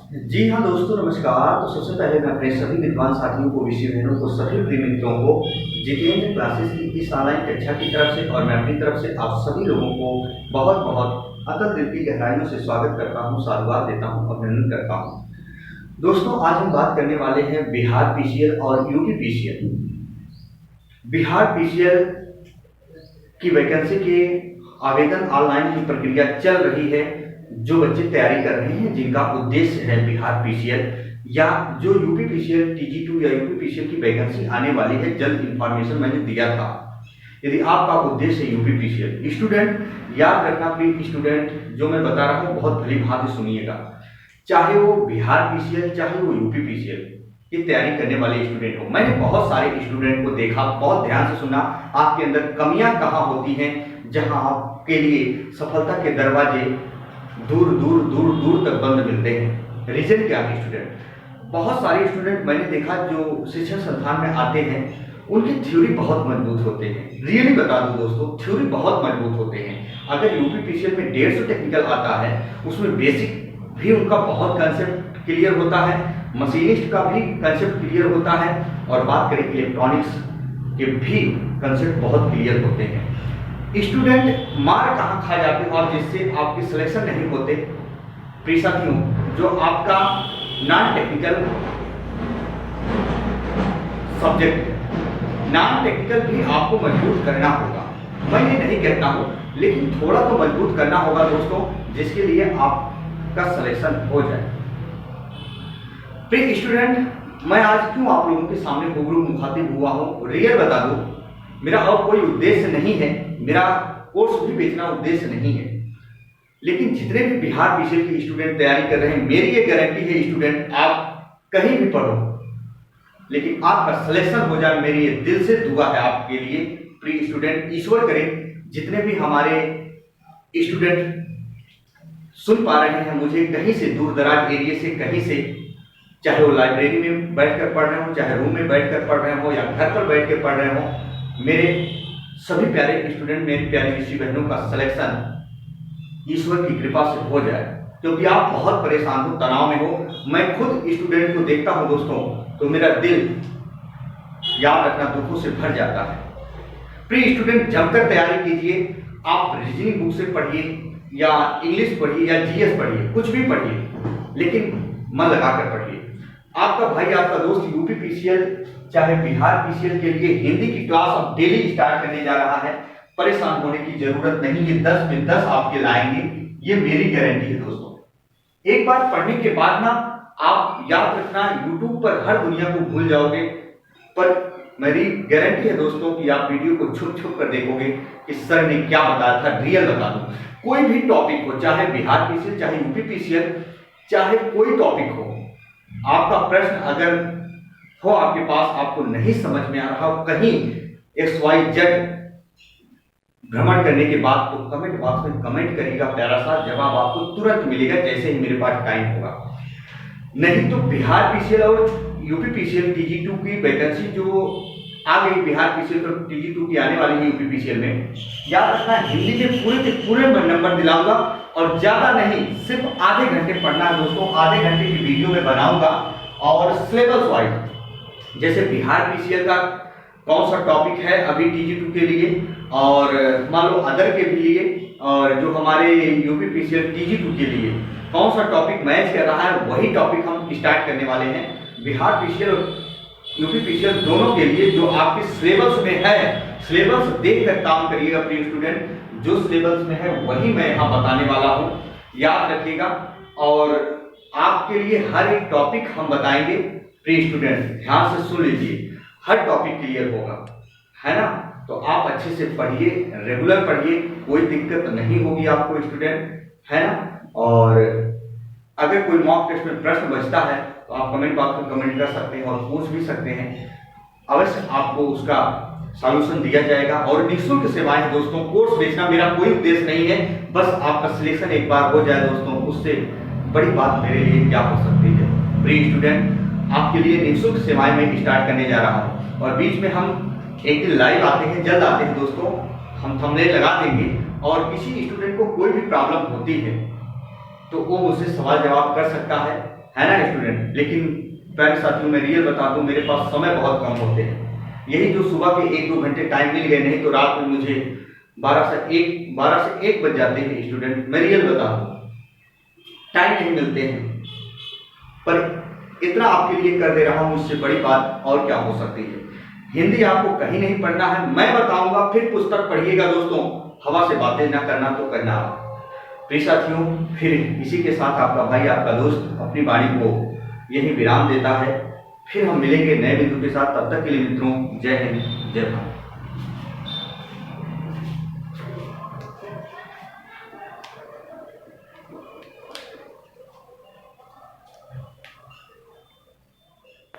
जी हाँ दोस्तों, नमस्कार। तो सबसे पहले मैं अपने सभी विद्वान साथियों को, विषय बहनों को, सभी प्रिय मित्रों को जितेंद्र क्लासेस की इस ऑनलाइन कक्षा की तरफ से और मैं अपनी तरफ से आप सभी लोगों को बहुत बहुत अतल दिल की गहराइयों से स्वागत करता हूँ, साधुवाद देता हूँ, अभिनंदन करता हूँ। दोस्तों, आज हम बात करने वाले हैं बिहार पीसीएल और यूपी पीसीएल। बिहार पीसीएल की वैकेंसी के आवेदन ऑनलाइन की प्रक्रिया चल रही है। जो बच्चे तैयारी कर रहे हैं, जिनका उद्देश्य है बिहार पीसीएल या जो यूपी पीसीएल TG2 या यूपी पीसीएल की वैकेंसी आने वाली है, जल्द इंफॉर्मेशन मैंने दिया था। यदि आपका उद्देश्य है यूपी पीसीएल, स्टूडेंट याद रखना प्लीज, स्टूडेंट जो मैं बता रहा हूँ बहुत भली भांति सुनिएगा। चाहे वो बिहार पीसीएल चाहे वो यूपी पीसीएल की तैयारी करने वाले स्टूडेंट हो, मैंने बहुत सारे स्टूडेंट को देखा, बहुत ध्यान से सुना आपके अंदर कमियां कहाँ होती हैं, जहां आपके लिए सफलता के दरवाजे दूर दूर दूर दूर तक बंद मिलते हैं। रीजन क्या है स्टूडेंट? बहुत सारे स्टूडेंट मैंने देखा जो शिक्षण संस्थान में आते हैं, उनकी थ्योरी बहुत मजबूत होते हैं। रियली बता दूं दोस्तों, थ्योरी बहुत मजबूत होते हैं। अगर यूपी पीसीएल में 150 टेक्निकल आता है, उसमें बेसिक भी उनका बहुत कंसेप्ट क्लियर होता है, मशीनिस्ट का भी कंसेप्ट क्लियर होता है, और बात करें इलेक्ट्रॉनिक्स के भी कंसेप्ट बहुत क्लियर होते हैं। स्टूडेंट मार कहाँ खा जाते हैं और जिससे आपके सिलेक्शन नहीं होते, प्रिय साथियों, जो आपका नॉन टेक्निकल सब्जेक्ट है, नॉन टेक्निकल भी आपको मजबूत करना होगा। मैं ये नहीं कहता हूँ, लेकिन थोड़ा तो मजबूत करना होगा दोस्तों, जिसके लिए आपका सिलेक्शन हो जाए। प्रिय स्टूडेंट, मैं आज क्यों आप लोगों के सामने रूबरू मुखातिब हुआ हूँ, रियल बता दूं, मेरा और कोई उद्देश्य नहीं है, मेरा कोर्स भी बेचना उद्देश्य नहीं है। लेकिन जितने भी बिहार पीसीएल के स्टूडेंट तैयारी कर रहे हैं, मेरी ये गारंटी है स्टूडेंट, आप कहीं भी पढ़ो लेकिन आपका सिलेक्शन हो जाए, मेरी ये दिल से दुआ है आपके लिए। प्रिय स्टूडेंट, ईश्वर करे जितने भी हमारे स्टूडेंट सुन पा रहे हैं मुझे कहीं से दूर दराज एरिया से, कहीं से, चाहे वो लाइब्रेरी में बैठकर पढ़ रहे हो, चाहे रूम में बैठकर पढ़ रहे हो या घर पर बैठ कर पढ़ रहे हो, मेरे सभी प्यारे स्टूडेंट, मेरी प्यारी विषय बहनों का सिलेक्शन ईश्वर की कृपा से हो जाए, क्योंकि आप बहुत परेशान हो, तनाव में हो। मैं खुद स्टूडेंट को देखता हूं दोस्तों, तो मेरा दिल याद रखना दुखों से भर जाता है। प्रिय स्टूडेंट, जमकर तैयारी कीजिए। आप रीजनिंग बुक से पढ़िए या इंग्लिश पढ़िए या जीएस पढ़िए, कुछ भी पढ़िए, लेकिन मन लगाकर पढ़िए। आपका भाई, आपका दोस्त यूपी पीसीएल चाहे बिहार पीसीएल के लिए हिंदी की क्लास अब डेली स्टार्ट करने जा रहा है। परेशान होने की जरूरत नहीं, ये 10 में 10 आपके लाएंगे, ये मेरी गारंटी है दोस्तों। एक बार पढ़ने के बाद ना, आप याद रखना, यूट्यूब पर हर दुनिया को भूल जाओगे, पर मेरी गारंटी है दोस्तों कि आप वीडियो को छुप छुप कर देखोगे कि सर ने क्या बताया था। रियल बता दूं, कोई भी टॉपिक हो, चाहे बिहार पीसीएल चाहे यूपी पीसीएल, चाहे कोई टॉपिक हो, आपका प्रश्न अगर हो आपके पास, आपको नहीं समझ में आ रहा हो, कहीं XYZ भ्रमण करने के बाद, तो कमेंट बॉक्स में कमेंट करिएगा, प्यारा सा जवाब आपको तुरंत मिलेगा जैसे ही मेरे पास टाइम होगा। नहीं तो बिहार पीसीएल और यूपी पीसीएल TG2 की वैकेंसी जो आ गई, बिहार पीसीएल और TG2 की आने वाली है यूपी पीसीएल में, याद रखना, हिंदी में पूरे के पूरे नंबर दिलाऊंगा, और ज्यादा नहीं, सिर्फ आधे घंटे पढ़ना है दोस्तों। आधे घंटे की वीडियो में बनाऊंगा, और सिलेबस वाइज, जैसे बिहार पीसीएल का कौन सा टॉपिक है अभी TG2 के लिए, और मान लो अदर के भी लिए, और जो हमारे यूपी पीसीएल TG2 के लिए कौन सा टॉपिक मैच कर रहा है, वही टॉपिक हम स्टार्ट करने वाले हैं। बिहार पीसीएल और यूपी पीसीएल दोनों के लिए जो आपके सिलेबस में है, सिलेबस देखकर काम करिएगा प्रिय स्टूडेंट। जो सिलेबस में है वही मैं यहाँ बताने वाला हूँ, याद रखिएगा। और आपके लिए हर एक टॉपिक हम बताएंगे। प्रिय स्टूडेंट, ध्यान से सुन लीजिए, हर टॉपिक क्लियर होगा, है ना? तो आप अच्छे से पढ़िए, रेगुलर पढ़िए, कोई दिक्कत नहीं होगी आपको स्टूडेंट, है ना? और अगर कोई मॉक टेस्ट में प्रश्न बचता है तो आप कमेंट बॉक्स में कमेंट कर सकते हैं और पूछ भी सकते हैं, अवश्य आपको उसका सॉल्यूशन दिया जाएगा। और निःशुल्क सेवाएं हैं दोस्तों, कोर्स बेचना मेरा कोई उद्देश्य नहीं है, बस आपका सिलेक्शन एक बार हो जाए दोस्तों, उससे बड़ी बात मेरे लिए क्या हो सकती है। प्रिय स्टूडेंट, आपके लिए निःशुल्क सेवाएं मैं स्टार्ट करने जा रहा हूं, और बीच में हम एक दिन लाइव आते हैं, जल्द आते हैं दोस्तों, हम थंबनेल लगा देंगे, और किसी स्टूडेंट को कोई भी प्रॉब्लम होती है तो वो मुझसे सवाल जवाब कर सकता है है ना स्टूडेंट। लेकिन प्यारे साथियों, मैं रियल बता दूं, मेरे पास समय बहुत कम होते हैं। यही जो सुबह के 1-2 घंटे टाइम मिल गए, नहीं तो रात में मुझे 12 से 1 बज जाते हैं स्टूडेंट। मैं रियल बता दूं, टाइम नहीं मिलते हैं। पर इतना आपके लिए कर दे रहा हूं, इससे बड़ी बात और क्या हो सकती है। हिंदी आपको कहीं नहीं पढ़ना है, मैं बताऊंगा, फिर पुस्तक पढ़िएगा दोस्तों। हवा से बातें ना करना तो करना। प्रिय साथियों, फिर इसी के साथ आपका भाई, आपका दोस्त अपनी वाणी को यही विराम देता है। फिर हम मिलेंगे नए बिंदु के साथ। तब तक के लिए मित्रों, जय हिंद, जय भारत।